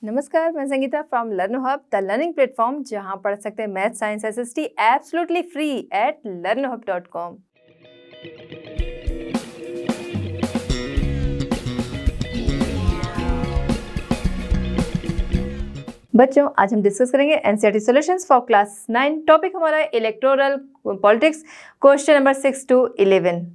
नमस्कार, मैं Sangeeta from लर्नो hub, the learning platform जहां पढ़ सकते हैं math science SST absolutely free at learnohub.com। बच्चों, आज हम डिस्कस करेंगे NCERT solutions for class 9। Topic हमारा है electoral politics, question number 6 to 11।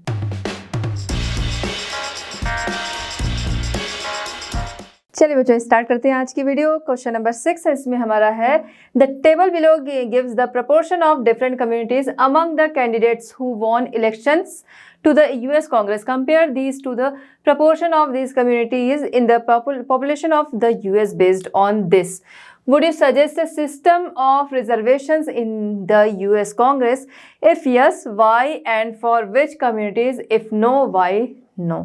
चलिए बच्चों, स्टार्ट करते हैं आज की वीडियो। क्वेश्चन नंबर 6 है, इसमें हमारा है the table below gives the proportion of different communities among the candidates who won elections to the US Congress. Compare these to the proportion of these communities in the population of the US. Based on this, would you suggest a system of reservations in the US Congress? If yes, why? And for which communities? If no, why no?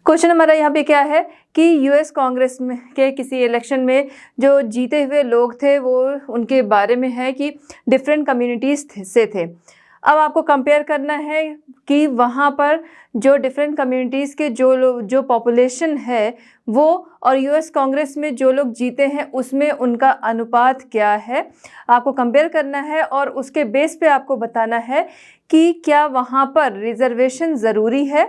Question हमारा यहाँ पे क्या है कि US Congress में के किसी election में जो जीते हुए लोग थे वो उनके बारे में है कि डिफरेंट कम्युनिटीज़ से थे। अब आपको कंपेयर करना है कि वहाँ पर जो डिफरेंट कम्युनिटीज़ के जो पॉपुलेशन है वो और यूएस कांग्रेस में जो लोग जीते हैं उसमें उनका अनुपात क्या है, आपको कंपेयर करना है और उसके बेस पे आपको बताना है कि क्या वहाँ पर रिजर्वेशन ज़रूरी है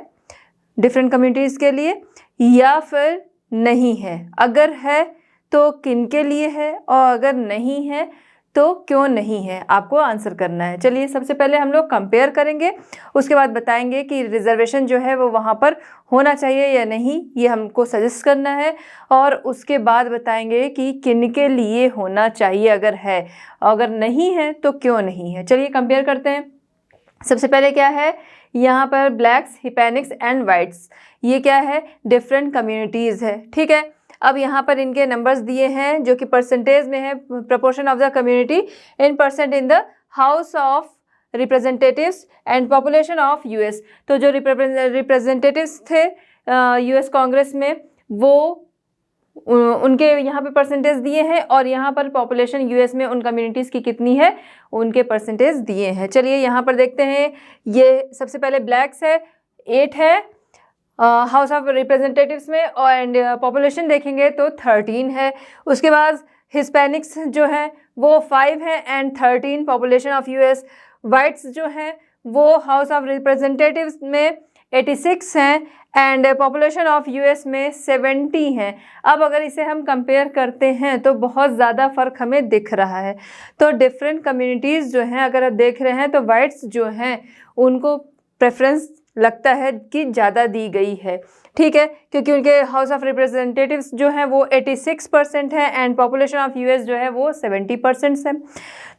डिफरेंट कम्युनिटीज़ के लिए या फिर नहीं है। अगर है तो किन के लिए है और अगर नहीं है तो क्यों नहीं है, आपको आंसर करना है। चलिए सबसे पहले हम लोग कंपेयर करेंगे, उसके बाद बताएंगे कि रिजर्वेशन जो है वो वहाँ पर होना चाहिए या नहीं, ये हमको सजेस्ट करना है, और उसके बाद बताएंगे कि किन के लिए होना चाहिए अगर है, अगर नहीं है तो क्यों नहीं है। चलिए कंपेयर करते हैं। सबसे पहले क्या है यहाँ पर ब्लैक्स, हिस्पैनिक्स एंड वाइट्स, ये क्या है डिफरेंट कम्युनिटीज़ है, ठीक है। अब यहाँ पर इनके नंबर्स दिए हैं जो कि परसेंटेज में है, proportion of the community in percent in the house of representatives and population of US. तो जो रिप्रेजेंटेटिव्स थे यूएस कांग्रेस में वो उनके यहाँ पे परसेंटेज दिए हैं और यहाँ पर पॉपुलेशन यूएस में उन कम्युनिटीज़ की कितनी है उनके परसेंटेज दिए हैं। चलिए यहाँ पर देखते हैं, ये सबसे पहले ब्लैक्स है 8 है हाउस ऑफ रिप्रेजेंटेटिव्स में, और एंड पॉपुलेशन देखेंगे तो 13 है। उसके बाद हिस्पैनिक्स जो है वो 5 है and 13 population of US. Whites जो हैं वो हाउस ऑफ रिप्रेजेंटेटिव्स में 86 हैं एंड पॉपुलेशन ऑफ यूएस में 70 हैं। अब अगर इसे हम कंपेयर करते हैं तो बहुत ज़्यादा फ़र्क हमें दिख रहा है। तो डिफरेंट कम्युनिटीज़ जो हैं अगर आप देख रहे हैं तो वाइट्स जो हैं उनको प्रेफरेंस लगता है कि ज़्यादा दी गई है, ठीक है, क्योंकि उनके हाउस ऑफ रिप्रेजेंटेटिव्स जो हैं वो 86% है एंड पॉपुलेशन ऑफ यूएस जो है वो 70% है।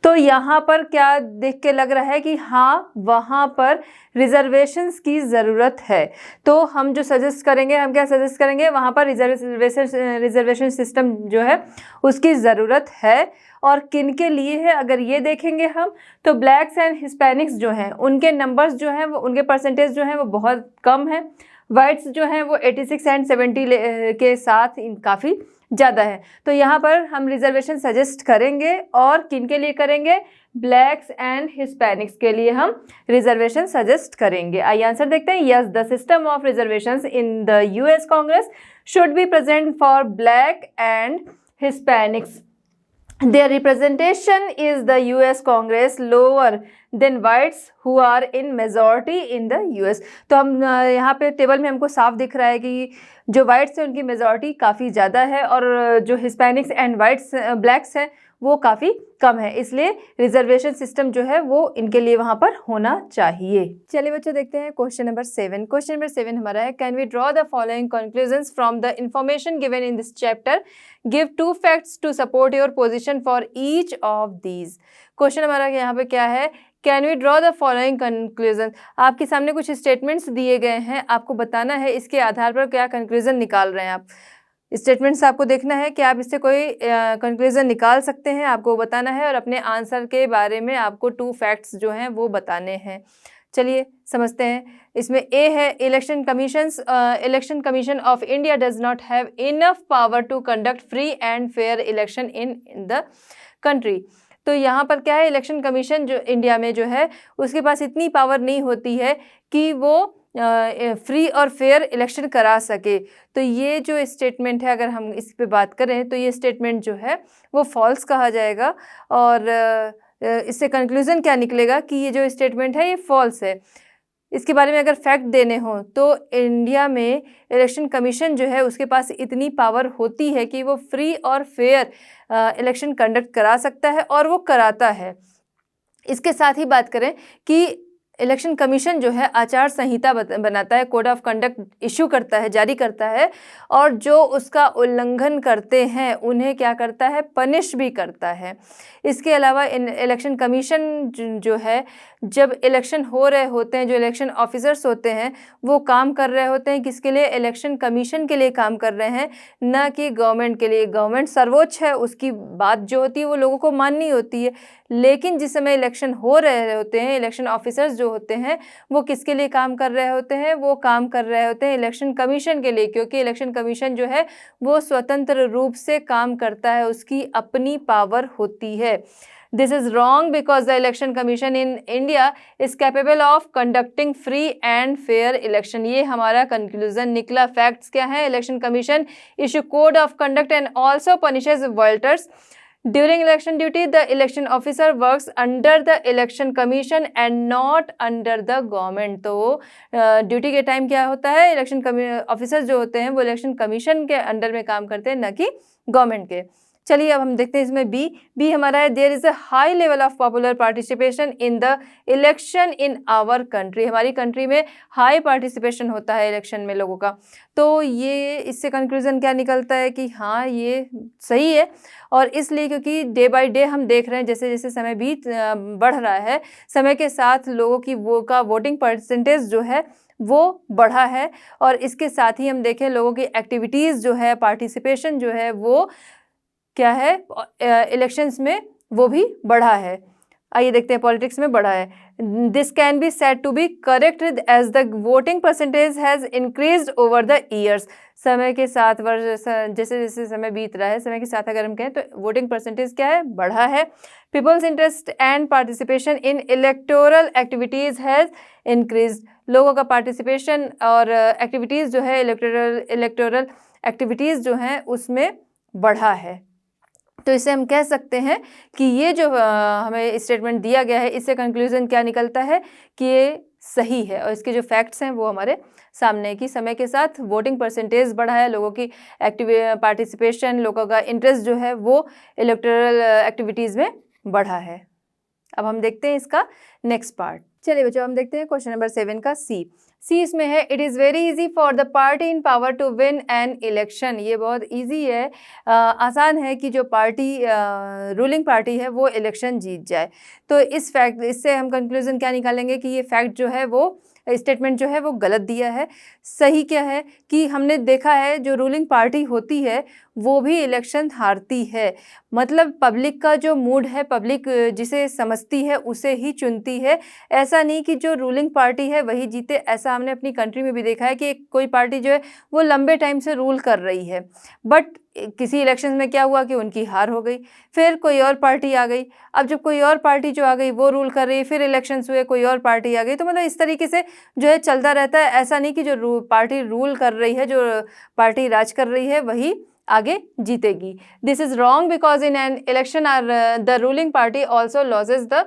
तो यहाँ पर क्या देख के लग रहा है कि हाँ वहाँ पर रिजर्वेशंस की ज़रूरत है। तो हम जो सजेस्ट करेंगे, हम क्या सजेस्ट करेंगे, वहाँ पर रिजर्वेशन सिस्टम जो है उसकी ज़रूरत है। और किन के लिए है अगर ये देखेंगे हम तो ब्लैक्स एंड हिस्पैनिक्स जो हैं उनके नंबर्स जो हैं वो उनके परसेंटेज जो हैं वो बहुत कम है। वाइट्स जो हैं वो 86 एंड 70 के साथ काफ़ी ज़्यादा है। तो यहाँ पर हम रिजर्वेशन सजेस्ट करेंगे और किन के लिए करेंगे, ब्लैक्स एंड हिस्पैनिक्स के लिए हम रिजर्वेशन सजेस्ट करेंगे। आइए आंसर देखते हैं। Yes, the system of reservations in the US Congress should be present for black and Hispanics. Their representation is the US Congress lower than whites who are in majority in the US। तो हम यहाँ पे table में हमको साफ दिख रहा है कि जो वाइट्स हैं उनकी मेजॉरिटी काफ़ी ज़्यादा है और जो हिस्पैनिक्स एंड वाइट्स ब्लैक्स हैं वो काफ़ी कम है, इसलिए रिजर्वेशन सिस्टम जो है वो इनके लिए वहाँ पर होना चाहिए। चलिए बच्चों देखते हैं क्वेश्चन नंबर 7। क्वेश्चन नंबर 7 हमारा है, can we draw the following conclusions from the information given in this chapter, give 2 facts to support your position for each of these. Question हमारा यहाँ पे क्या है, can we draw the following conclusion. आपके सामने कुछ स्टेटमेंट्स दिए गए हैं, आपको बताना है इसके आधार पर क्या कंक्लूजन निकाल रहे हैं आप। स्टेटमेंट्स आपको देखना है कि आप इससे कोई कंक्लूजन निकाल सकते हैं, आपको बताना है और अपने आंसर के बारे में आपको 2 फैक्ट्स जो हैं वो बताने हैं। चलिए समझते हैं। इसमें ए है, election commission of India does not have enough power to conduct free and fair election in the country. तो यहाँ पर क्या है, इलेक्शन कमीशन जो इंडिया में जो है उसके पास इतनी पावर नहीं होती है कि वो फ्री और फेयर इलेक्शन करा सके। तो ये जो स्टेटमेंट है, अगर हम इस पे बात करें तो ये स्टेटमेंट जो है वो फॉल्स कहा जाएगा। और इससे कंक्लूजन क्या निकलेगा कि ये जो स्टेटमेंट है ये फॉल्स है। इसके बारे में अगर फैक्ट देने हो तो इंडिया में इलेक्शन कमीशन जो है उसके पास इतनी पावर होती है कि वो फ्री और फेयर इलेक्शन कंडक्ट करा सकता है और वो कराता है। इसके साथ ही बात करें कि इलेक्शन कमीशन जो है आचार संहिता बनाता है, कोड ऑफ कंडक्ट इशू करता है, जारी करता है, और जो उसका उल्लंघन करते हैं उन्हें क्या करता है, पनिश भी करता है। इसके अलावा इलेक्शन कमीशन जो है जब इलेक्शन हो रहे होते हैं, जो इलेक्शन ऑफिसर्स होते हैं वो काम कर रहे होते हैं किसके लिए, इलेक्शन कमीशन के लिए काम कर रहे हैं, न कि गवर्नमेंट के लिए। गवर्नमेंट सर्वोच्च है, उसकी बात जो होती है वो लोगों को माननी होती है। लेकिन जिस समय इलेक्शन हो रहे होते हैं, इलेक्शन ऑफिसर्स जो होते हैं वो किसके लिए काम कर रहे होते हैं, वो काम कर रहे होते हैं इलेक्शन कमीशन के लिए, क्योंकि इलेक्शन कमीशन जो है वो स्वतंत्र रूप से काम करता है, उसकी अपनी पावर होती है। This is wrong because the election commission in India is capable of conducting free and fair election. ये हमारा कंक्लूजन निकला। फैक्ट्स क्या है, election commission issue code of conduct and also punishes Walter's. During election duty, the election officer works under the election commission and not under the government। तो duty के time क्या होता है, इलेक्शन ऑफिसर जो होते हैं वो इलेक्शन कमीशन के अंडर में काम करते हैं, न कि गवर्नमेंट के। चलिए अब हम देखते हैं इसमें बी हमारा है, there is a high level of popular participation in the election in our country. हमारी कंट्री में हाई पार्टिसिपेशन होता है इलेक्शन में लोगों का। तो ये इससे कंक्लूजन क्या निकलता है कि हाँ ये सही है। और इसलिए क्योंकि डे बाय डे हम देख रहे हैं जैसे जैसे समय बढ़ रहा है, समय के साथ लोगों की वोटिंग परसेंटेज जो है वो बढ़ा है। और इसके साथ ही हम देखें लोगों की एक्टिविटीज़ जो है, पार्टिसिपेशन जो है वो क्या है, इलेक्शंस में वो भी बढ़ा है। आइए देखते हैं पॉलिटिक्स में बढ़ा है। This can be said to be correct as the voting percentage has increased over the years. समय के साथ जैसे जैसे समय बीत रहा है, समय के साथ अगर हम कहें तो वोटिंग परसेंटेज क्या है, बढ़ा है। People's interest and participation in electoral activities has increased. लोगों का पार्टिसिपेशन और एक्टिविटीज़ जो है इलेक्टोरल एक्टिविटीज़ जो हैं उसमें बढ़ा है। तो इसे हम कह सकते हैं कि ये जो हमें स्टेटमेंट दिया गया है इससे कंक्लूजन क्या निकलता है कि ये सही है। और इसके जो फैक्ट्स हैं वो हमारे सामने कि समय के साथ वोटिंग परसेंटेज बढ़ा है, लोगों की पार्टिसिपेशन, लोगों का इंटरेस्ट जो है वो इलेक्टोरल एक्टिविटीज़ में बढ़ा है। अब हम देखते हैं इसका नेक्स्ट पार्ट। चलिए बच्चों हम देखते हैं क्वेश्चन नंबर 7 का सी इसमें है, it is very easy for the party in power to win an election. ये बहुत इजी है, आसान है कि जो पार्टी रूलिंग पार्टी है वो इलेक्शन जीत जाए। तो इससे हम कंक्लूजन क्या निकालेंगे कि ये फैक्ट जो है वो स्टेटमेंट जो है वो गलत दिया है। सही क्या है कि हमने देखा है जो रूलिंग पार्टी होती है वो भी इलेक्शन हारती है। मतलब पब्लिक का जो मूड है, पब्लिक जिसे समझती है उसे ही चुनती है। ऐसा नहीं कि जो रूलिंग पार्टी है वही जीते। ऐसा हमने अपनी कंट्री में भी देखा है कि कोई पार्टी जो है वो लंबे टाइम से रूल कर रही है, बट किसी इलेक्शन में क्या हुआ कि उनकी हार हो गई, फिर कोई और पार्टी आ गई। अब जब कोई और पार्टी जो आ गई वो रूल कर रही, फिर इलेक्शंस हुए, कोई और पार्टी आ गई। तो मतलब इस तरीके से जो है चलता रहता है। ऐसा नहीं कि जो पार्टी रूल कर रही है, जो पार्टी राज कर रही है वही आगे जीतेगी। This is wrong because in an election are the ruling party also loses the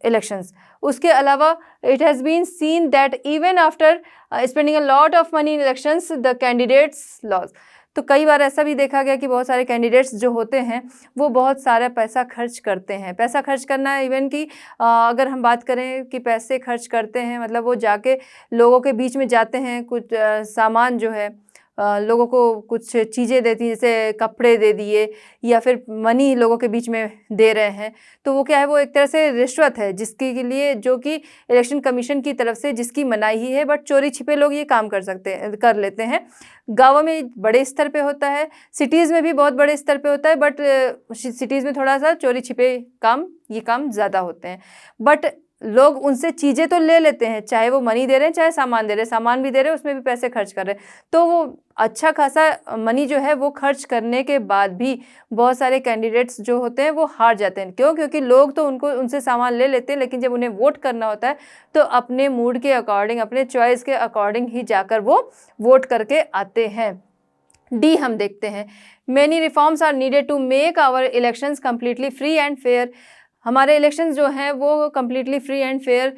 elections. उसके अलावा it has been seen that even after spending a lot of money in elections the candidates lose. तो कई बार ऐसा भी देखा गया कि बहुत सारे कैंडिडेट्स जो होते हैं वो बहुत सारा पैसा खर्च करते हैं। पैसा खर्च करना इवन कि अगर हम बात करें कि पैसे खर्च करते हैं, मतलब वो जाके लोगों के बीच में जाते हैं, कुछ सामान जो है लोगों को कुछ चीज़ें देती हैं, जैसे कपड़े दे दिए या फिर मनी लोगों के बीच में दे रहे हैं। तो वो क्या है, वो एक तरह से रिश्वत है जिसके लिए जो कि इलेक्शन कमीशन की तरफ से जिसकी मनाही ही है, बट चोरी छिपे लोग ये काम कर लेते हैं। गाँव में बड़े स्तर पे होता है, सिटीज़ में भी बहुत बड़े स्तर पे होता है, बट सिटीज़ में थोड़ा सा चोरी छिपे ये काम ज़्यादा होते हैं। बट लोग उनसे चीज़ें तो ले लेते हैं, चाहे वो मनी दे रहे हैं चाहे सामान दे रहे हैं, सामान भी दे रहे हैं उसमें भी पैसे खर्च कर रहे हैं, तो वो अच्छा खासा मनी जो है वो खर्च करने के बाद भी बहुत सारे कैंडिडेट्स जो होते हैं वो हार जाते हैं। क्यों? क्योंकि लोग तो उनसे सामान ले लेते हैं, लेकिन जब उन्हें वोट करना होता है तो अपने मूड के अकॉर्डिंग, अपने चॉइस के अकॉर्डिंग ही जाकर वो वोट करके आते हैं। डी हम देखते हैं, many reforms are needed to make our elections completely free and fair. हमारे इलेक्शंस जो हैं वो कम्प्लीटली फ्री एंड फेयर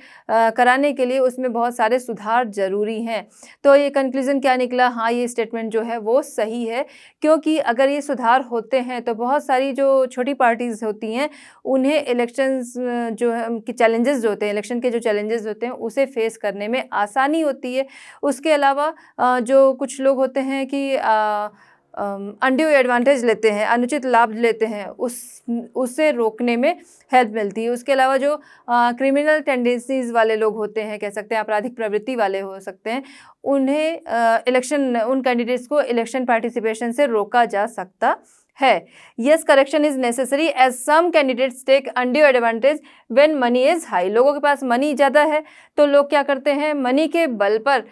कराने के लिए उसमें बहुत सारे सुधार ज़रूरी हैं। तो ये कंक्लूज़न क्या निकला? हाँ, ये स्टेटमेंट जो है वो सही है, क्योंकि अगर ये सुधार होते हैं तो बहुत सारी जो छोटी पार्टीज़ होती हैं उन्हें इलेक्शंस जो है के चैलेंजेस जो होते हैं, इलेक्शन के जो चैलेंजेस होते हैं उसे फेस करने में आसानी होती है। उसके अलावा जो कुछ लोग होते हैं कि अनड्यू एडवांटेज लेते हैं, अनुचित लाभ लेते हैं, उससे रोकने में हेल्प मिलती है। उसके अलावा जो क्रिमिनल टेंडेंसीज़ वाले लोग होते हैं, कह सकते हैं आपराधिक प्रवृत्ति वाले हो सकते हैं, उन्हें उन कैंडिडेट्स को इलेक्शन पार्टिसिपेशन से रोका जा सकता है। Yes, correction is necessary as some candidates take undue advantage when money is high. लोगों के पास मनी ज़्यादा है तो लोग क्या करते हैं, मनी के बल पर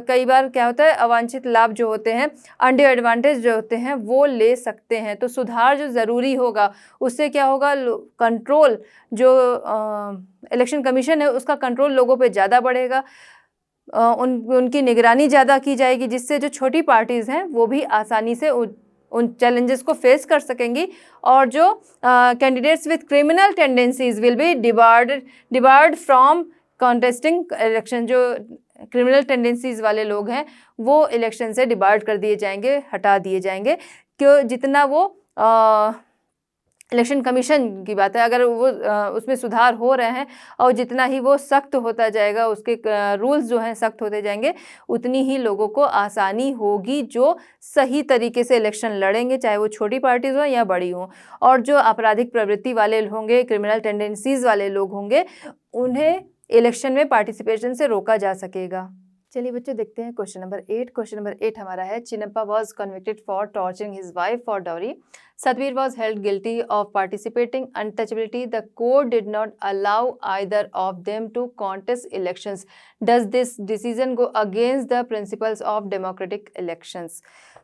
कई बार क्या होता है, अवांछित लाभ जो होते हैं, अनड्यू एडवांटेज जो होते हैं वो ले सकते हैं। तो सुधार जो ज़रूरी होगा उससे क्या होगा, कंट्रोल जो इलेक्शन कमीशन है उसका कंट्रोल लोगों पे ज़्यादा बढ़ेगा, उनकी निगरानी ज़्यादा की जाएगी, जिससे जो छोटी पार्टीज़ हैं वो भी आसानी से उन चैलेंजेस को फेस कर सकेंगी, और जो candidates with criminal tendencies will be debarred from contesting election. जो क्रिमिनल टेंडेंसीज वाले लोग हैं वो इलेक्शन से डिबार्ड कर दिए जाएंगे, हटा दिए जाएंगे। क्यों? जितना वो इलेक्शन कमीशन की बात है, अगर वो उसमें सुधार हो रहे हैं और जितना ही वो सख्त होता जाएगा, उसके रूल्स जो हैं सख्त होते जाएंगे, उतनी ही लोगों को आसानी होगी जो सही तरीके से इलेक्शन लड़ेंगे, चाहे वो छोटी पार्टीज हो या बड़ी हो। और जो आपराधिक प्रवृत्ति वाले होंगे, क्रिमिनल टेंडेंसीज वाले लोग होंगे, उन्हें इलेक्शन में पार्टिसिपेशन से रोका जा सकेगा। चलिए बच्चों, देखते हैं क्वेश्चन नंबर 8। क्वेश्चन नंबर 8 हमारा है, Chinnappa was convicted for torturing his wife for dowry. Satvir was held guilty of participating untouchability. The court did not allow either of them to contest elections. Does this decision go against the principles of democratic elections?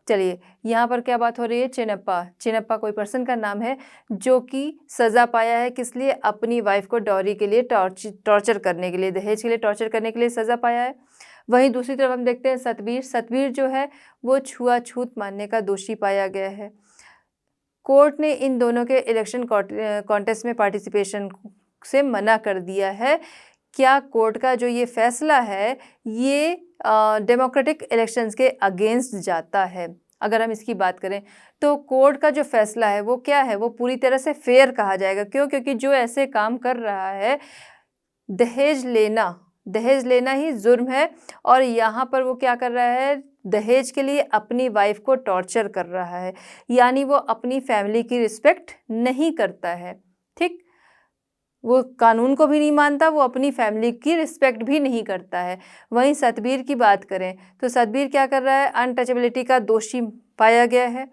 चलिए, यहाँ पर क्या बात हो रही है, चिन्नप्पा कोई person का नाम है जो कि सज़ा पाया है, किस लिए? अपनी वाइफ को डॉरी के लिए टॉर्चर करने के लिए, दहेज के लिए टॉर्चर करने के लिए सज़ा पाया है। वहीं दूसरी तरफ हम देखते हैं सतवीर जो है वो छुआछूत मानने का दोषी पाया गया है। कोर्ट ने इन दोनों के इलेक्शन कॉन्टेस्ट में पार्टिसिपेशन से मना कर दिया है। क्या कोर्ट का जो ये फैसला है ये डेमोक्रेटिक इलेक्शंस के अगेंस्ट जाता है? अगर हम इसकी बात करें तो कोर्ट का जो फैसला है वो क्या है, वो पूरी तरह से फेयर कहा जाएगा। क्यों? क्योंकि जो ऐसे काम कर रहा है, दहेज लेना ही जुर्म है, और यहाँ पर वो क्या कर रहा है, दहेज के लिए अपनी वाइफ को टॉर्चर कर रहा है, यानी वो अपनी फैमिली की रिस्पेक्ट नहीं करता है। ठीक, वो कानून को भी नहीं मानता, वो अपनी फैमिली की रिस्पेक्ट भी नहीं करता है। वहीं सतबीर की बात करें तो सतबीर क्या कर रहा है, अनटचेबिलिटी का दोषी पाया गया है।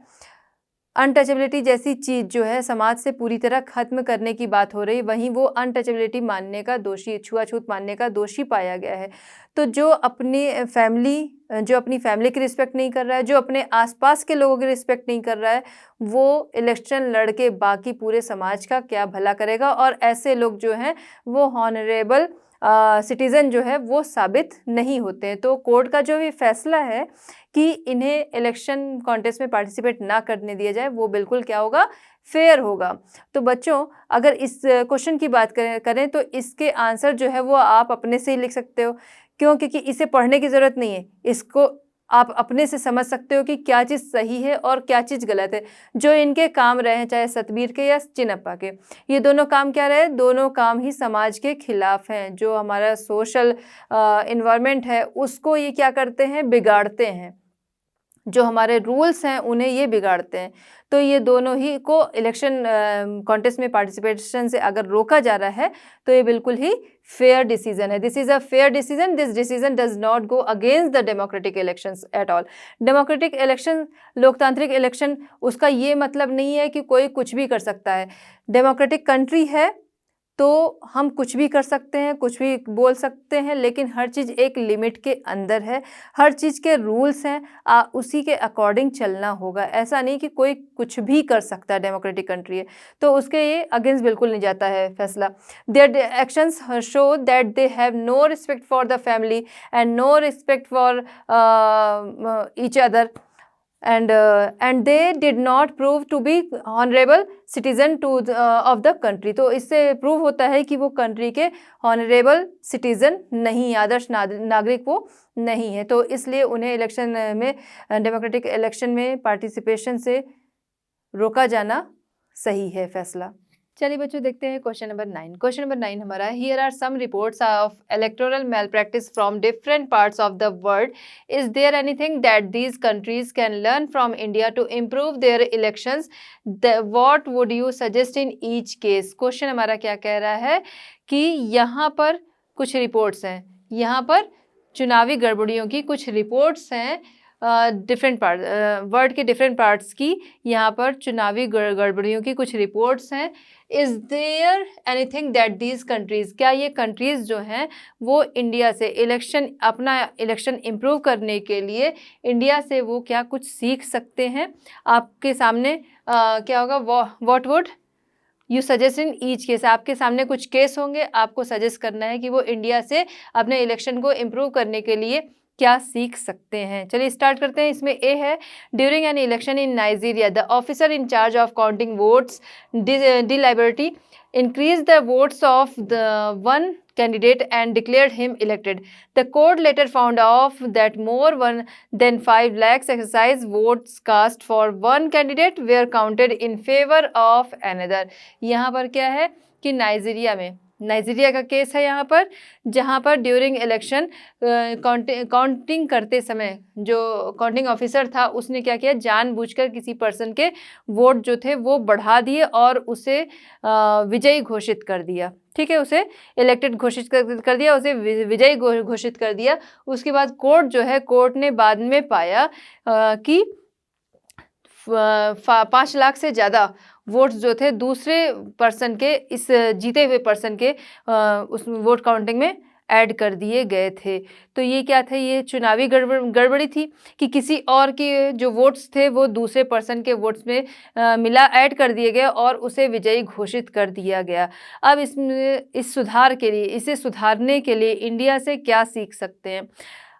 अनटचेबिलिटी जैसी चीज़ जो है समाज से पूरी तरह खत्म करने की बात हो रही, वहीं वो अनटचेबिलिटी मानने का दोषी, छुआछूत मानने का दोषी पाया गया है। तो जो अपनी फैमिली की रिस्पेक्ट नहीं कर रहा है, जो अपने आसपास के लोगों की रिस्पेक्ट नहीं कर रहा है, वो इलेक्शन लड़ के बाकी पूरे समाज का क्या भला करेगा, और ऐसे लोग जो हैं वो हॉनरेबल सिटीज़न जो है वो साबित नहीं होते हैं। तो कोर्ट का जो भी फैसला है कि इन्हें इलेक्शन कॉन्टेस्ट में पार्टिसिपेट ना करने दिया जाए, वो बिल्कुल क्या होगा, फेयर होगा। तो बच्चों, अगर इस क्वेश्चन की बात करें तो इसके आंसर जो है वो आप अपने से ही लिख सकते हो। क्यों? क्योंकि इसे पढ़ने की ज़रूरत नहीं है, इसको आप अपने से समझ सकते हो कि क्या चीज़ सही है और क्या चीज़ गलत है। जो इनके काम रहे हैं, चाहे सतबीर के या चिन्नप्पा के, ये दोनों काम क्या रहे, दोनों काम ही समाज के खिलाफ हैं। जो हमारा सोशल इन्वायरमेंट है उसको ये क्या करते हैं, बिगाड़ते हैं। जो हमारे रूल्स हैं उन्हें ये बिगाड़ते हैं। तो ये दोनों ही को इलेक्शन कॉन्टेस्ट में पार्टिसिपेशन से अगर रोका जा रहा है तो ये बिल्कुल ही फेयर डिसीजन है। This is a fair decision. This decision does not go against the democratic elections at all. Democratic election, लोकतांत्रिक इलेक्शन, उसका ये मतलब नहीं है कि कोई कुछ भी कर सकता है। डेमोक्रेटिक कंट्री है तो हम कुछ भी कर सकते हैं, कुछ भी बोल सकते हैं, लेकिन हर चीज़ एक लिमिट के अंदर है, हर चीज़ के रूल्स हैं, उसी के अकॉर्डिंग चलना होगा। ऐसा नहीं कि कोई कुछ भी कर सकता है, डेमोक्रेटिक कंट्री है, तो उसके ये अगेंस्ट बिल्कुल नहीं जाता है फैसला। Their actions show that they have no respect for the family and no respect for each other and they did not prove to be honorable citizen to of the country। तो इससे prove होता है कि वो country के honourable citizen नहीं, आदर्श नागरिक वो नहीं है। तो इसलिए उन्हें इलेक्शन में, डेमोक्रेटिक इलेक्शन में पार्टिसिपेशन से रोका जाना सही है फैसला। चलिए बच्चों देखते हैं क्वेश्चन नंबर 9। क्वेश्चन नंबर 9 हमारा, here are some reports of electoral malpractice from different parts of the world. Is there anything that these countries can learn from India to improve their elections? What would you suggest in each case? Question हमारा क्या कह रहा है कि यहाँ पर कुछ reports हैं, यहाँ पर चुनावी गड़बड़ियों की कुछ रिपोर्ट्स हैं, डिफरेंट पार्ट वर्ल्ड के डिफरेंट पार्ट्स की यहाँ पर चुनावी गड़बड़ियों की कुछ रिपोर्ट्स हैं। Is there anything that these countries, क्या ये कंट्रीज़ जो हैं वो इंडिया से अपना इलेक्शन इम्प्रूव करने के लिए इंडिया से वो क्या कुछ सीख सकते हैं? आपके सामने क्या होगा, what would you suggest in each case? आपके सामने कुछ केस होंगे, आपको सजेस्ट करना है कि वो इंडिया से अपने इलेक्शन को इम्प्रूव करने के लिए क्या सीख सकते हैं। चलिए स्टार्ट करते हैं। इसमें ए है, during an election in Nigeria the officer in charge of counting votes deliberately increased the votes of the one candidate and declared him elected. The court later found out that more than 5 lakhs exercise votes cast for one candidate were counted in favor of another। यहाँ पर क्या है कि Nigeria का case है यहाँ पर, जहाँ पर ड्यूरिंग इलेक्शन काउंटिंग करते समय जो काउंटिंग ऑफिसर था उसने क्या किया, जानबूझकर किसी पर्सन के वोट जो थे वो बढ़ा दिए और उसे विजयी घोषित कर दिया। ठीक है, उसे इलेक्टेड घोषित कर दिया, उसे विजयी घोषित कर दिया। उसके बाद कोर्ट ने बाद में पाया कि 5 लाख से ज़्यादा वोट्स जो थे दूसरे पर्सन के, इस जीते हुए पर्सन के उस वोट काउंटिंग में ऐड कर दिए गए थे। तो ये क्या थे, ये चुनावी गड़बड़ी थी कि किसी और के जो वोट्स थे वो दूसरे पर्सन के वोट्स में ऐड कर दिए गए और उसे विजयी घोषित कर दिया गया। अब इस सुधार के लिए, इसे सुधारने के लिए इंडिया से क्या सीख सकते हैं?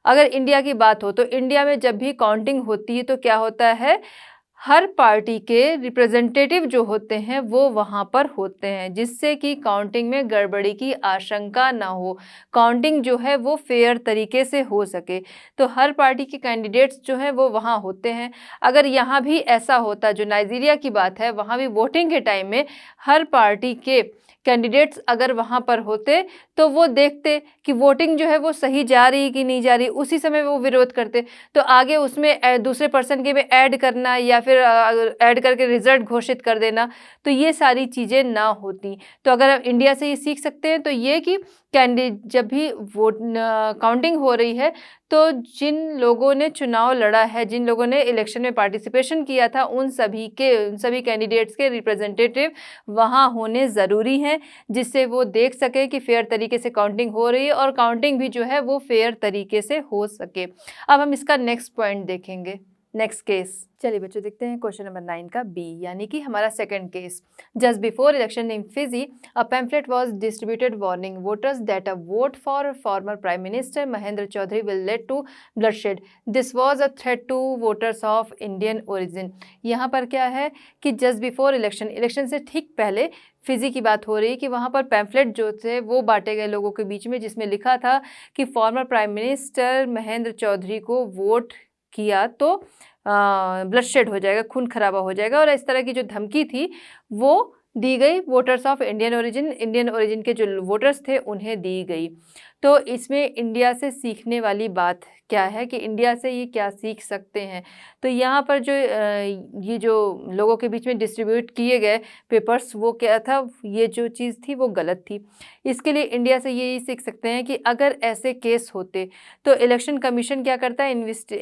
अगर इंडिया की बात हो तो इंडिया में जब भी काउंटिंग होती है तो क्या होता है, हर पार्टी के रिप्रेजेंटेटिव जो होते हैं वो वहाँ पर होते हैं, जिससे कि काउंटिंग में गड़बड़ी की आशंका ना हो, काउंटिंग जो है वो फेयर तरीके से हो सके। तो हर पार्टी के कैंडिडेट्स जो हैं वो वहाँ होते हैं। अगर यहाँ भी ऐसा होता, जो नाइजीरिया की बात है, वहाँ भी वोटिंग के टाइम में हर पार्टी के कैंडिडेट्स अगर वहाँ पर होते तो वो देखते कि वोटिंग जो है वो सही जा रही कि नहीं जा रही, उसी समय वो विरोध करते। तो आगे उसमें दूसरे पर्सन के में ऐड करना या फिर ऐड करके रिजल्ट घोषित कर देना, तो ये सारी चीज़ें ना होती। तो अगर हम इंडिया से ये सीख सकते हैं तो ये कि जब भी वोट काउंटिंग हो रही है तो जिन लोगों ने चुनाव लड़ा है, जिन लोगों ने इलेक्शन में पार्टिसिपेशन किया था, उन सभी कैंडिडेट्स के रिप्रेजेंटेटिव वहाँ होने ज़रूरी हैं, जिससे वो देख सके कि फेयर तरीके से काउंटिंग हो रही है और काउंटिंग भी जो है वो फेयर तरीके से हो सके। अब हम इसका नेक्स्ट पॉइंट देखेंगे, नेक्स्ट केस। चलिए बच्चों देखते हैं क्वेश्चन नंबर 9 का बी, यानी कि हमारा second case. Just before election in Fiji a pamphlet was distributed warning voters that a vote for former prime minister Mahendra Chaudhry will lead to bloodshed. This was a threat to voters of Indian origin. यहाँ पर क्या है कि just before election से ठीक पहले Fiji की बात हो रही है कि वहाँ पर पैम्फलेट जो थे वो बांटे गए लोगों के बीच में, जिसमें लिखा था कि former prime minister Mahendra Chaudhry को वोट किया तो ब्लडशेड हो जाएगा, खून खराबा हो जाएगा, और इस तरह की जो धमकी थी वो दी गई वोटर्स ऑफ इंडियन ओरिजिन के जो वोटर्स थे उन्हें दी गई। तो इसमें इंडिया से सीखने वाली बात क्या है कि इंडिया से ये क्या सीख सकते हैं? तो यहाँ पर ये जो लोगों के बीच में डिस्ट्रीब्यूट किए गए पेपर्स, वो क्या था, ये जो चीज़ थी वो गलत थी। इसके लिए इंडिया से यही सीख सकते हैं कि अगर ऐसे केस होते तो इलेक्शन कमीशन क्या करता है,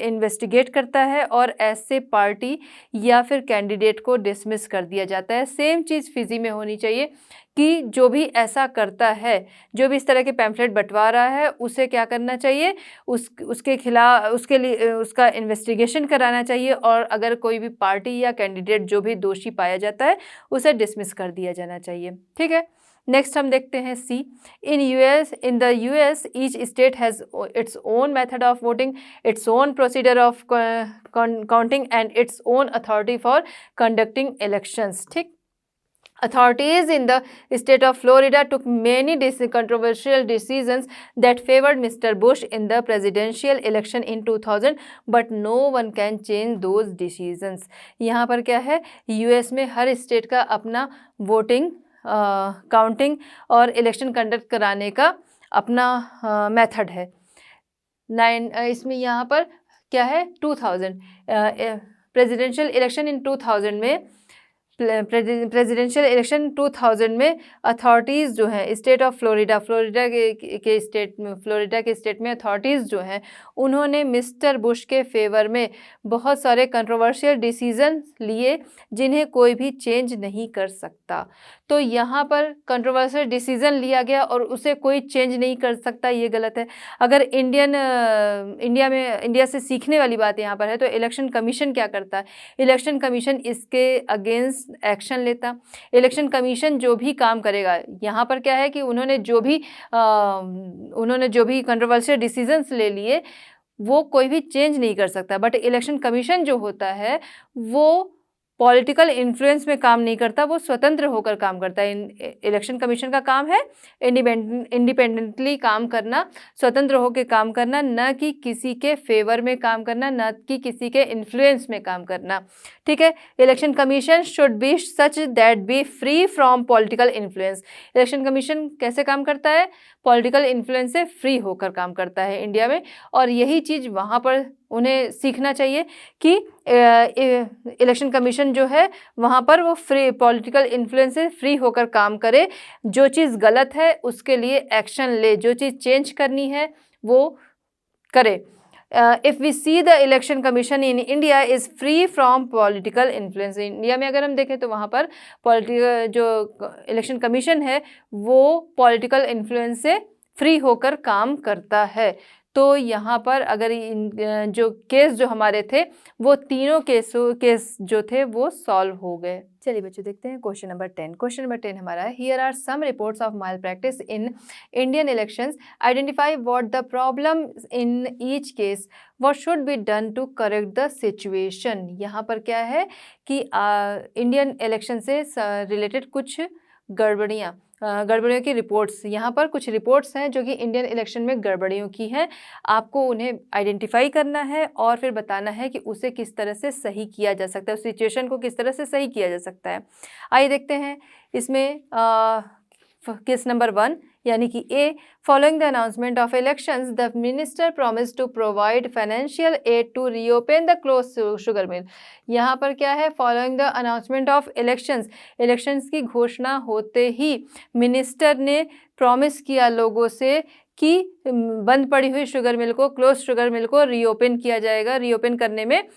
इन्वेस्टिगेट करता है और ऐसे पार्टी या फिर कैंडिडेट को डिसमिस कर दिया जाता है। सेम चीज़ फिजी में होनी चाहिए कि जो भी ऐसा करता है, जो भी इस तरह के पैम्फलेट बंटवा रहा है, उसे क्या करना चाहिए, उसके खिलाफ उसके लिए उसका इन्वेस्टिगेशन कराना चाहिए और अगर कोई भी पार्टी या कैंडिडेट जो भी दोषी पाया जाता है उसे डिसमिस कर दिया जाना चाहिए। ठीक है, नेक्स्ट हम देखते हैं C. In the US each state has its own method of voting, its own procedure of counting and its own authority for conducting elections. ठीक, authorities in the state of Florida took many controversial decisions that favored Mr. Bush in the presidential election in 2000, but no one can change those decisions. यहाँ पर क्या है, US में हर state का अपना voting counting और election conduct कराने का अपना मेथड है। इसमें यहाँ पर क्या है, 2000 प्रेसिडेंशियल इलेक्शन इन 2000 में प्रेसिडेंशियल इलेक्शन 2000 में अथॉरिटीज़ जो हैं स्टेट ऑफ फ्लोरिडा के स्टेट में अथॉरिटीज़ जो हैं उन्होंने मिस्टर बुश के फेवर में बहुत सारे कंट्रोवर्शियल डिसीजन लिए जिन्हें कोई भी चेंज नहीं कर सकता। तो यहाँ पर कंट्रोवर्शियल डिसीजन लिया गया और उसे कोई चेंज नहीं कर सकता, ये गलत है। अगर इंडिया से सीखने वाली बात यहाँ पर है तो इलेक्शन कमीशन क्या करता है, इलेक्शन कमीशन इसके अगेंस्ट एक्शन लेता। इलेक्शन कमीशन जो भी काम करेगा, यहाँ पर क्या है कि उन्होंने जो भी कंट्रोवर्शियल डिसीजंस ले लिए वो कोई भी चेंज नहीं कर सकता। बट इलेक्शन कमीशन जो होता है वो पॉलिटिकल इन्फ्लुएंस में काम नहीं करता, वो स्वतंत्र होकर काम करता है। इलेक्शन कमीशन का काम है इंडिपेंडेंटली काम करना, स्वतंत्र होकर काम करना, न कि किसी के फेवर में काम करना, न कि किसी के इन्फ्लुएंस में काम करना। ठीक है, election commission should be such that B free from political influence. Election commission कैसे काम करता है, पॉलिटिकल इन्फ्लुएंस से फ्री होकर काम करता है इंडिया में, और यही चीज़ वहाँ पर उन्हें सीखना चाहिए कि इलेक्शन कमीशन जो है वहाँ पर वो फ्री पॉलिटिकल इन्फ्लुएंस से फ्री होकर काम करे, जो चीज़ गलत है उसके लिए एक्शन ले, जो चीज़ चेंज करनी है वो करे। If we see the election commission in India is free from political influence. India में अगर हम देखें तो वहाँ पर पॉलिटिकल जो इलेक्शन कमीशन है वो पॉलिटिकल इन्फ्लुएंस से फ्री होकर काम करता है। तो यहाँ पर अगर जो केस जो हमारे थे वो तीनों केस जो थे वो सॉल्व हो गए। चलिए बच्चों देखते हैं क्वेश्चन नंबर 10। क्वेश्चन नंबर 10 हमारा है, here are some reports of malpractice in Indian elections, identify what the problem in each case, what should be done to correct the situation. यहाँ पर क्या है कि इंडियन इलेक्शन से related कुछ गड़बड़ियों की रिपोर्ट्स, यहाँ पर कुछ रिपोर्ट्स हैं जो कि इंडियन इलेक्शन में गड़बड़ियों की हैं। आपको उन्हें आइडेंटिफाई करना है और फिर बताना है कि उसे किस तरह से सही किया जा सकता है, उस सिचुएशन को किस तरह से सही किया जा सकता है। आइए देखते हैं इसमें केस नंबर 1 यानी कि A, following the announcement of elections the minister promise to provide financial aid to reopen the close sugar mill. यहाँ पर क्या है, following the announcement of elections की घोषणा होते ही मिनिस्टर ने प्रॉमिस किया लोगों से कि बंद पड़ी हुई शुगर मिल को, क्लोज शुगर मिल को रीओपन किया जाएगा, रीओपन करने में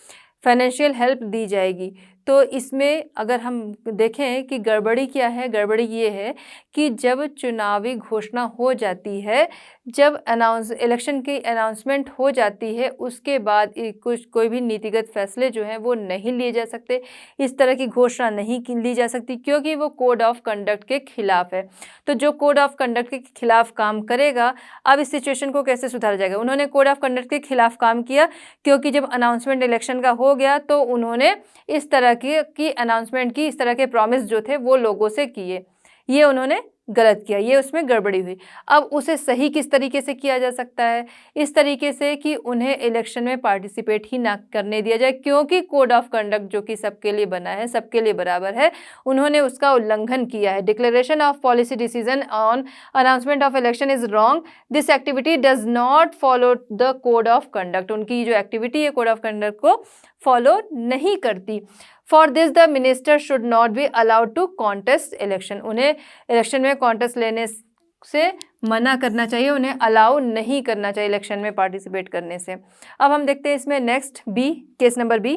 फाइनेंशियल हेल्प दी जाएगी। तो इसमें अगर हम देखें कि गड़बड़ी क्या है, गड़बड़ी ये है कि जब चुनावी घोषणा हो जाती है, जब इलेक्शन की अनाउंसमेंट हो जाती है, उसके बाद कोई भी नीतिगत फैसले जो हैं वो नहीं लिए जा सकते, इस तरह की घोषणा नहीं ली जा सकती क्योंकि वो कोड ऑफ कंडक्ट के खिलाफ है। तो जो कोड ऑफ कंडक्ट के खिलाफ काम करेगा, अब इस सिचुएशन को कैसे सुधारा जाएगा। उन्होंने कोड ऑफ कंडक्ट के खिलाफ काम किया क्योंकि जब अनाउंसमेंट इलेक्शन का हो गया तो उन्होंने इस तरह की अनाउंसमेंट की, इस तरह के प्रॉमिस जो थे वो लोगों से किए, ये उन्होंने गलत किया, ये उसमें गड़बड़ी हुई। अब उसे सही किस तरीके से किया जा सकता है, इस तरीके से कि उन्हें इलेक्शन में पार्टिसिपेट ही ना करने दिया जाए क्योंकि कोड ऑफ कंडक्ट जो कि सबके लिए बना है, सबके लिए बराबर है, उन्होंने उसका उल्लंघन किया है। Declaration of policy decision on announcement of election is wrong, this activity does not follow the code of conduct. उनकी जो एक्टिविटी है कोड ऑफ कंडक्ट को फॉलो नहीं करती। For this the minister should not be allowed to contest election. उन्हें election में contest लेने से मना करना चाहिए, उन्हें अलाउ नहीं करना चाहिए इलेक्शन में पार्टिसिपेट करने से। अब हम देखते हैं इसमें next B, case number B.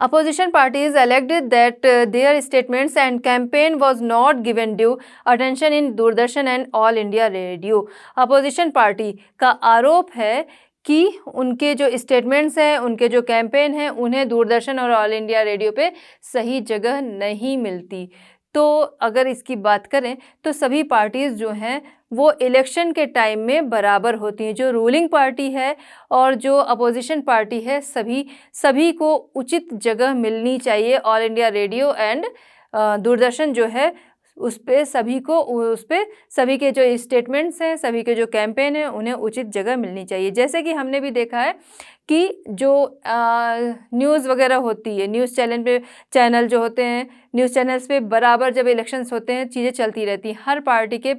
Opposition parties alleged that their statements and campaign was not given due attention in Doordarshan and All India Radio. Opposition party का आरोप है कि उनके जो स्टेटमेंट्स हैं, उनके जो कैंपेन हैं, उन्हें दूरदर्शन और ऑल इंडिया रेडियो पे सही जगह नहीं मिलती। तो अगर इसकी बात करें तो सभी पार्टीज़ जो हैं वो इलेक्शन के टाइम में बराबर होती हैं। जो रूलिंग पार्टी है और जो अपोजिशन पार्टी है, सभी को उचित जगह मिलनी चाहिए। All India radio and Doordarshan जो है उस पे सभी के जो स्टेटमेंट्स हैं, सभी के जो कैंपेन हैं, उन्हें उचित जगह मिलनी चाहिए। जैसे कि हमने भी देखा है कि जो न्यूज़ वगैरह होती है, न्यूज़ चैनल जो होते हैं, न्यूज़ चैनल्स पे बराबर जब इलेक्शंस होते हैं चीज़ें चलती रहती हैं। हर पार्टी के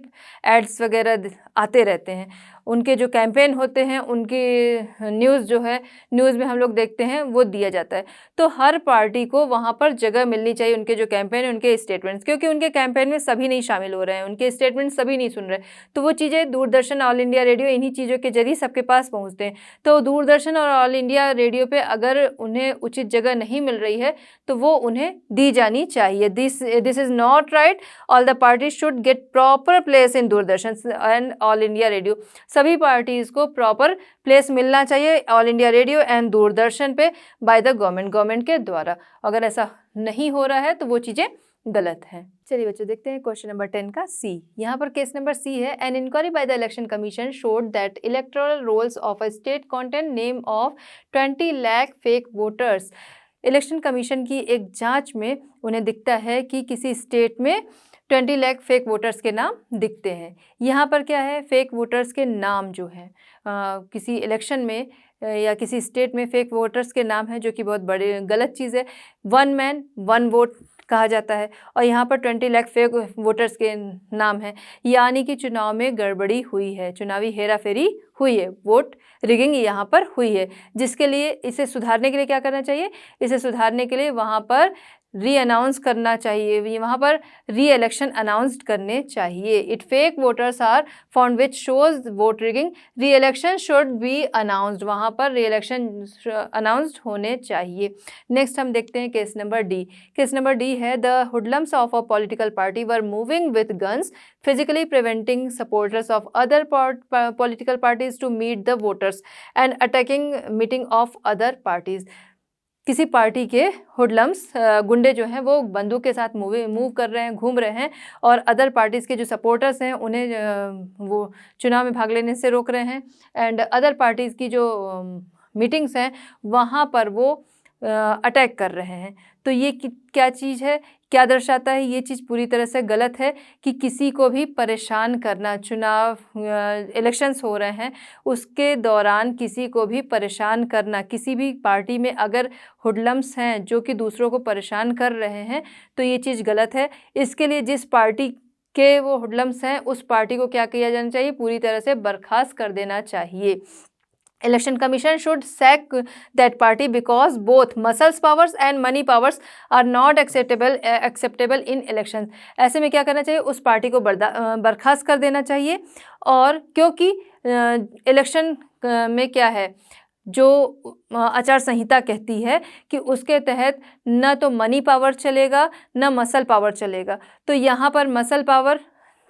एड्स वगैरह आते रहते हैं, उनके जो कैंपेन होते हैं, उनकी न्यूज़ जो है, न्यूज़ में हम लोग देखते हैं वो दिया जाता है। तो हर पार्टी को वहाँ पर जगह मिलनी चाहिए, उनके जो कैंपेन है, उनके स्टेटमेंट्स, क्योंकि उनके कैंपेन में सभी नहीं शामिल हो रहे हैं, उनके स्टेटमेंट सभी नहीं सुन रहे, तो वो चीज़ें दूरदर्शन, ऑल इंडिया रेडियो इन्हीं चीज़ों के जरिए सबके पास पहुँचते हैं। तो दूरदर्शन और ऑल इंडिया रेडियो पे अगर उन्हें उचित जगह नहीं मिल रही है तो वो उन्हें दी जानी चाहिए। This is not right. All the parties should get proper place in Doordarshan and all India radio. सभी पार्टीज़ को प्रॉपर प्लेस मिलना चाहिए all India radio and Doordarshan पे बाय द गवर्नमेंट के द्वारा। अगर ऐसा नहीं हो रहा है तो वो चीज़ें गलत है। चलिए बच्चों देखते हैं क्वेश्चन नंबर 10 का सी। यहाँ पर केस नंबर सी है, an inquiry by the election commission showed that electoral rolls of a state contain name of 20 lakh fake voters. Election commission की एक जांच में उन्हें दिखता है कि किसी स्टेट में 20 लाख फेक वोटर्स के नाम दिखते हैं। यहाँ पर क्या है, फेक वोटर्स के नाम जो हैं किसी इलेक्शन में या किसी स्टेट में फेक वोटर्स के नाम हैं, जो कि बहुत बड़ी गलत चीज़ है। 1 मैन 1 वोट कहा जाता है और यहाँ पर 20 लाख फेक वोटर्स के नाम हैं, यानी कि चुनाव में गड़बड़ी हुई है, चुनावी हेराफेरी हुई है, वोट रिगिंग यहाँ पर हुई है, जिसके लिए इसे सुधारने के लिए क्या करना चाहिए, इसे सुधारने के लिए वहाँ पर री अनाउंस करना चाहिए, वहाँ पर री इलेक्शन अनाउंस्ड करने चाहिए। It fake voters are found which shows vote rigging, re election should be announced, वहाँ पर री इलेक्शन अनाउंस्ड होने चाहिए। नेक्स्ट हम देखते हैं case number D. Case number D है, the hoodlums of a political party were moving with guns physically preventing supporters of other political parties to meet the voters and attacking meeting of other parties। किसी party के हुडलम्स गुंडे जो हैं वो बंदूक के साथ मूव कर रहे हैं, घूम रहे हैं और अदर पार्टीज़ के जो सपोर्टर्स हैं उन्हें वो चुनाव में भाग लेने से रोक रहे हैं, एंड अदर पार्टीज़ की जो मीटिंग्स हैं वहाँ पर वो अटैक कर रहे हैं। तो ये क्या चीज़ है, क्या दर्शाता है, ये चीज़ पूरी तरह से गलत है कि किसी को भी परेशान करना, चुनाव इलेक्शंस हो रहे हैं उसके दौरान किसी को भी परेशान करना, किसी भी पार्टी में अगर हुडलम्स हैं जो कि दूसरों को परेशान कर रहे हैं तो ये चीज़ गलत है। इसके लिए जिस पार्टी के वो हुडलम्स हैं उस पार्टी को क्या किया जाना चाहिए, पूरी तरह से बर्खास्त कर देना चाहिए। Election Commission should sack that party because both muscle powers and money powers are not acceptable in elections। ऐसे में क्या करना चाहिए, उस पार्टी को बर्खास्त कर देना चाहिए। और क्योंकि इलेक्शन में क्या है, जो आचार संहिता कहती है कि उसके तहत न तो मनी पावर चलेगा न मसल पावर चलेगा। तो यहाँ पर मसल पावर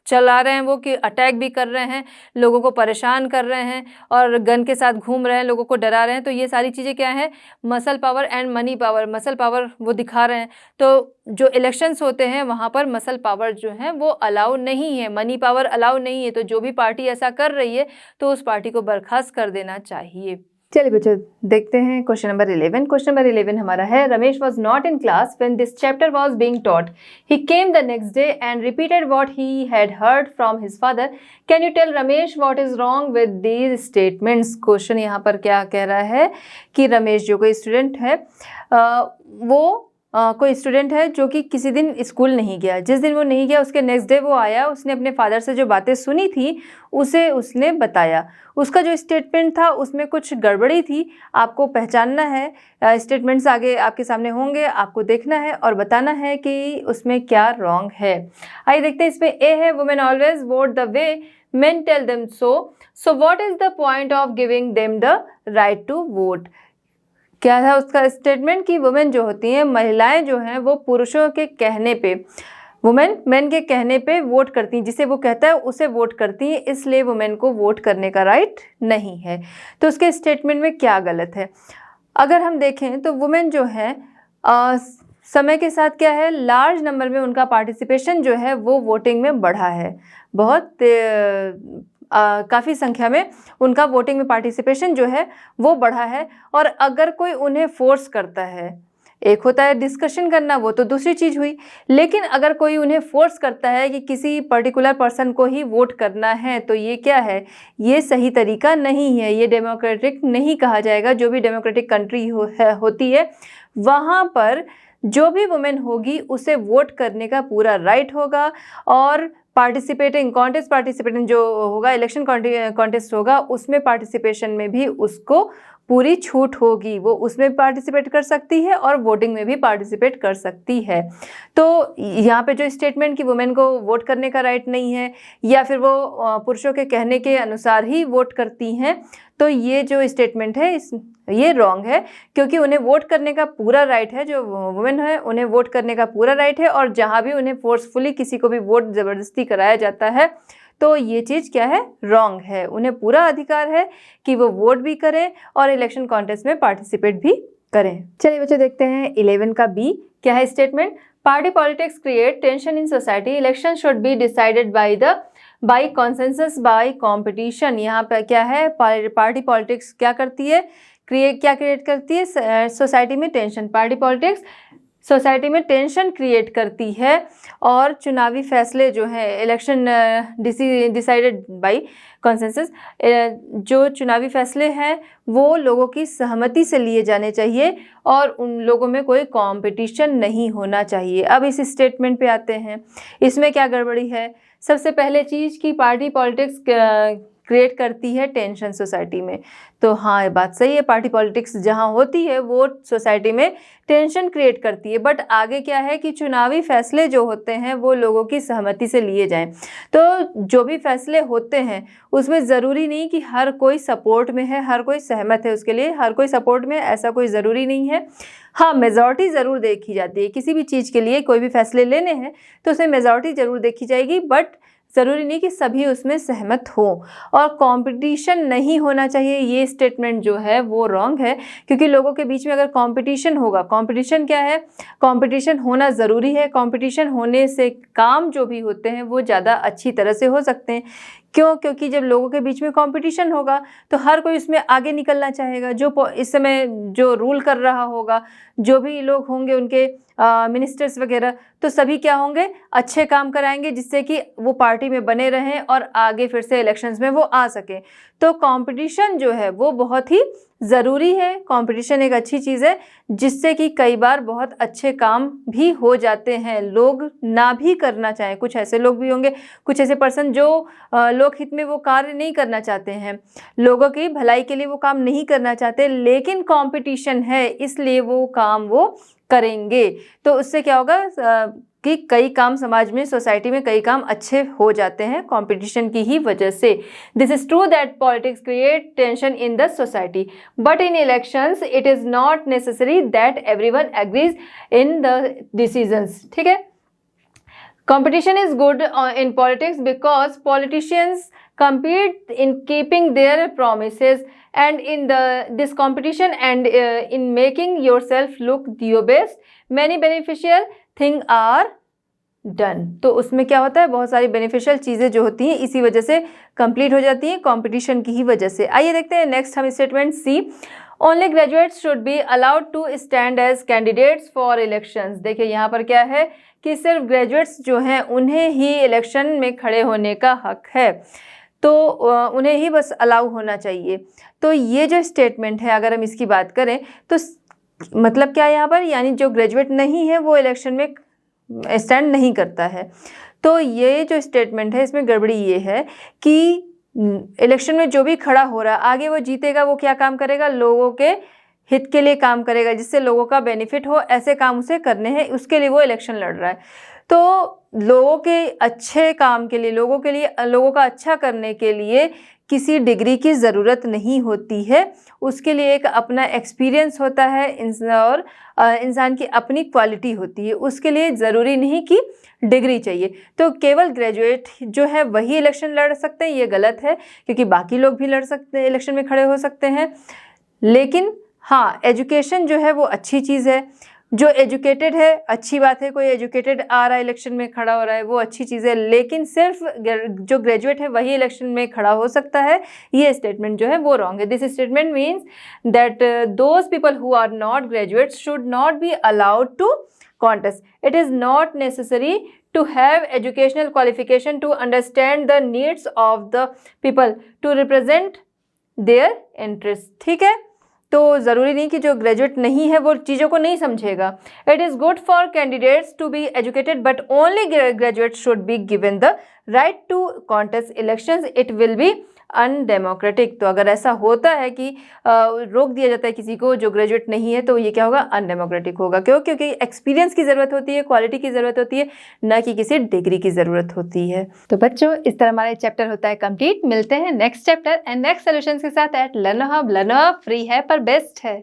चला रहे हैं वो कि अटैक भी कर रहे हैं, लोगों को परेशान कर रहे हैं और गन के साथ घूम रहे हैं, लोगों को डरा रहे हैं। तो ये सारी चीज़ें क्या है, muscle power and money power, muscle power वो दिखा रहे हैं। तो जो इलेक्शंस होते हैं वहाँ पर मसल पावर जो है वो अलाउ नहीं है, मनी पावर अलाउ नहीं है। तो जो भी पार्टी ऐसा कर रही है तो उस पार्टी को बर्खास्त कर देना चाहिए। चलिए बच्चों देखते हैं क्वेश्चन नंबर 11। क्वेश्चन नंबर 11 हमारा है, Ramesh was not in class when this chapter was being taught, he came the next day and repeated what he had heard from his father, can you tell Ramesh what is wrong with these statements. Question यहाँ पर क्या कह रहा है कि रमेश जो कोई student है कोई स्टूडेंट है जो कि किसी दिन स्कूल नहीं गया, जिस दिन वो नहीं गया उसके नेक्स्ट डे वो आया, उसने अपने फादर से जो बातें सुनी थी उसे उसने बताया। उसका जो स्टेटमेंट था उसमें कुछ गड़बड़ी थी, आपको पहचानना है। स्टेटमेंट्स आगे आपके सामने होंगे, आपको देखना है और बताना है कि उसमें क्या रॉन्ग है। आइए देखते हैं, इसमें ए है, women always vote the way men tell them so, so what is the point of giving them the right to vote। क्या था उसका स्टेटमेंट कि वुमेन जो होती हैं, महिलाएं जो हैं, वो पुरुषों के कहने पे, वुमेन मैन के कहने पे वोट करती हैं, जिसे वो कहता है उसे वोट करती हैं, इसलिए वुमेन को वोट करने का राइट नहीं है। तो उसके स्टेटमेंट में क्या गलत है? अगर हम देखें तो वुमेन जो है समय के साथ क्या है, लार्ज नंबर में उनका पार्टिसिपेशन जो है वो वोटिंग में बढ़ा है, बहुत काफ़ी संख्या में उनका वोटिंग में पार्टिसिपेशन जो है वो बढ़ा है। और अगर कोई उन्हें फोर्स करता है, एक होता है डिस्कशन करना, वो तो दूसरी चीज़ हुई, लेकिन अगर कोई उन्हें फोर्स करता है कि किसी पर्टिकुलर पर्सन को ही वोट करना है, तो ये क्या है, ये सही तरीका नहीं है, ये डेमोक्रेटिक नहीं कहा जाएगा। जो भी डेमोक्रेटिक कंट्री होती है वहाँ पर जो भी वुमेन होगी उसे वोट करने का पूरा राइट होगा, और पार्टिसिपेटिंग जो होगा, इलेक्शन कॉन्टेस्ट होगा, उसमें पार्टिसिपेशन में भी उसको पूरी छूट होगी, वो उसमें पार्टिसिपेट कर सकती है और वोटिंग में भी पार्टिसिपेट कर सकती है। तो यहाँ पे जो स्टेटमेंट कि वुमेन को वोट करने का राइट नहीं है, या फिर वो पुरुषों के कहने के अनुसार ही वोट करती हैं, तो ये जो स्टेटमेंट है ये रॉन्ग है, क्योंकि उन्हें वोट करने का पूरा राइट है। जो वुमेन है उन्हें वोट करने का पूरा राइट है, और जहाँ भी उन्हें फोर्सफुली किसी को भी वोट ज़बरदस्ती कराया जाता है तो ये चीज़ क्या है, रॉन्ग है। उन्हें पूरा अधिकार है कि वो वोट भी करें और इलेक्शन कॉन्टेस्ट में पार्टिसिपेट भी करें। चलिए बच्चों देखते हैं 11 का बी क्या है statement. Party politics create tension in society, election should be decided by consensus by competition. यहाँ पर क्या है, पार्टी पॉलिटिक्स क्या करती है, क्रिएट करती है सोसाइटी में टेंशन। पार्टी पॉलिटिक्स सोसाइटी में टेंशन क्रिएट करती है, और चुनावी फैसले जो हैं, इलेक्शन डिसाइडेड बाय कॉन्सेंसस, जो चुनावी फैसले हैं वो लोगों की सहमति से लिए जाने चाहिए, और उन लोगों में कोई कंपटीशन नहीं होना चाहिए। अब इस स्टेटमेंट पे आते हैं, इसमें क्या गड़बड़ी है। सबसे पहले चीज़ कि पार्टी पॉलिटिक्स क्रिएट करती है टेंशन सोसाइटी में, तो हाँ ये बात सही है, पार्टी पॉलिटिक्स जहाँ होती है वो सोसाइटी में टेंशन क्रिएट करती है। बट आगे क्या है कि चुनावी फैसले जो होते हैं वो लोगों की सहमति से लिए जाएं। तो जो भी फैसले होते हैं उसमें ज़रूरी नहीं कि हर कोई सपोर्ट में है, हर कोई सहमत है उसके लिए, हर कोई सपोर्ट में, ऐसा कोई ज़रूरी नहीं है। हाँ, मेजॉरिटी ज़रूर देखी जाती है, किसी भी चीज़ के लिए कोई भी फैसले लेने हैं तो उसमें मेजॉरिटी ज़रूर देखी जाएगी, बट ज़रूरी नहीं कि सभी उसमें सहमत हो। और कंपटीशन नहीं होना चाहिए, ये स्टेटमेंट जो है वो रॉन्ग है, क्योंकि लोगों के बीच में अगर कंपटीशन होगा, कंपटीशन क्या है, कंपटीशन होना ज़रूरी है। कंपटीशन होने से काम जो भी होते हैं वो ज़्यादा अच्छी तरह से हो सकते हैं। क्यों? क्योंकि जब लोगों के बीच में कंपटीशन होगा तो हर कोई उसमें आगे निकलना चाहेगा। जो इस समय जो रूल कर रहा होगा, जो भी लोग होंगे उनके मिनिस्टर्स वगैरह, तो सभी क्या होंगे, अच्छे काम कराएंगे जिससे कि वो पार्टी में बने रहें और आगे फिर से इलेक्शंस में वो आ सकें। तो कंपटीशन जो है वो बहुत ही ज़रूरी है। कंपटीशन एक अच्छी चीज़ है जिससे कि कई बार बहुत अच्छे काम भी हो जाते हैं, लोग ना भी करना चाहें। कुछ ऐसे लोग भी होंगे, कुछ ऐसे पर्सन जो लोक हित में वो कार्य नहीं करना चाहते हैं, लोगों की भलाई के लिए वो काम नहीं करना चाहते, लेकिन कंपटीशन है इसलिए वो काम वो करेंगे। तो उससे क्या होगा कि कई काम समाज में, सोसाइटी में कई काम अच्छे हो जाते हैं कंपटीशन की ही वजह से। This is true that politics create tension in the society, but in elections it is not necessary that everyone agrees in the decisions. ठीक है, competition is good in politics because politicians compete in keeping their promises and in this competition and in making yourself look your best, many beneficial things are done। तो उसमें क्या होता है, बहुत सारी beneficial चीज़ें जो होती हैं इसी वजह से कंप्लीट हो जाती हैं, कंपटीशन की ही वजह से। आइए देखते हैं नेक्स्ट हम statement C. Only graduates should be allowed to stand as candidates for elections. देखिए यहाँ पर क्या है कि सिर्फ ग्रेजुएट्स जो हैं उन्हें ही इलेक्शन में खड़े होने का हक है, तो उन्हें ही बस अलाउ होना चाहिए। तो ये जो स्टेटमेंट है अगर हम इसकी बात करें तो मतलब क्या है यहाँ पर, यानी जो ग्रेजुएट नहीं है वो इलेक्शन में स्टैंड नहीं करता है। तो ये जो स्टेटमेंट है इसमें गड़बड़ी ये है कि इलेक्शन में जो भी खड़ा हो रहा है आगे वो जीतेगा, वो क्या काम करेगा, लोगों के हित के लिए काम करेगा, जिससे लोगों का बेनिफिट हो, ऐसे काम उसे करने हैं, उसके लिए वो इलेक्शन लड़ रहा है। तो लोगों के अच्छे काम के लिए, लोगों का अच्छा करने के लिए किसी डिग्री की ज़रूरत नहीं होती है, उसके लिए एक अपना एक्सपीरियंस होता है और इंसान की अपनी क्वालिटी होती है, उसके लिए ज़रूरी नहीं कि डिग्री चाहिए। तो केवल ग्रेजुएट जो है वही इलेक्शन लड़ सकते हैं, ये गलत है, क्योंकि बाकी लोग भी लड़ सकते हैं, इलेक्शन में खड़े हो सकते हैं। लेकिन हाँ, एजुकेशन जो है वो अच्छी चीज़ है, जो एजुकेटेड है अच्छी बात है, कोई एजुकेटेड आ रहा है इलेक्शन में खड़ा हो रहा है वो अच्छी चीज़ है, लेकिन सिर्फ जो ग्रेजुएट है वही इलेक्शन में खड़ा हो सकता है, ये स्टेटमेंट जो है वो रॉन्ग है। This statement means that those people who are not graduates should not be allowed to contest. It is not necessary to have educational qualification to understand the needs of the people to represent their interests. ठीक है, तो ज़रूरी नहीं कि जो graduate नहीं है वो चीज़ों को नहीं समझेगा। It is good for candidates to be educated but only graduate should be given the right to contest elections, it will be undemocratic. तो अगर ऐसा होता है कि रोक दिया जाता है किसी को जो ग्रेजुएट नहीं है, तो ये क्या होगा, अनडेमोक्रेटिक होगा। क्यों? क्योंकि एक्सपीरियंस की ज़रूरत होती है, क्वालिटी की ज़रूरत होती है, ना कि किसी डिग्री की ज़रूरत होती है। तो बच्चों, इस तरह हमारा चैप्टर होता है कंप्लीट। मिलते हैं next chapter and next solution के साथ at Learno Hub. Learno Hub free है पर बेस्ट है।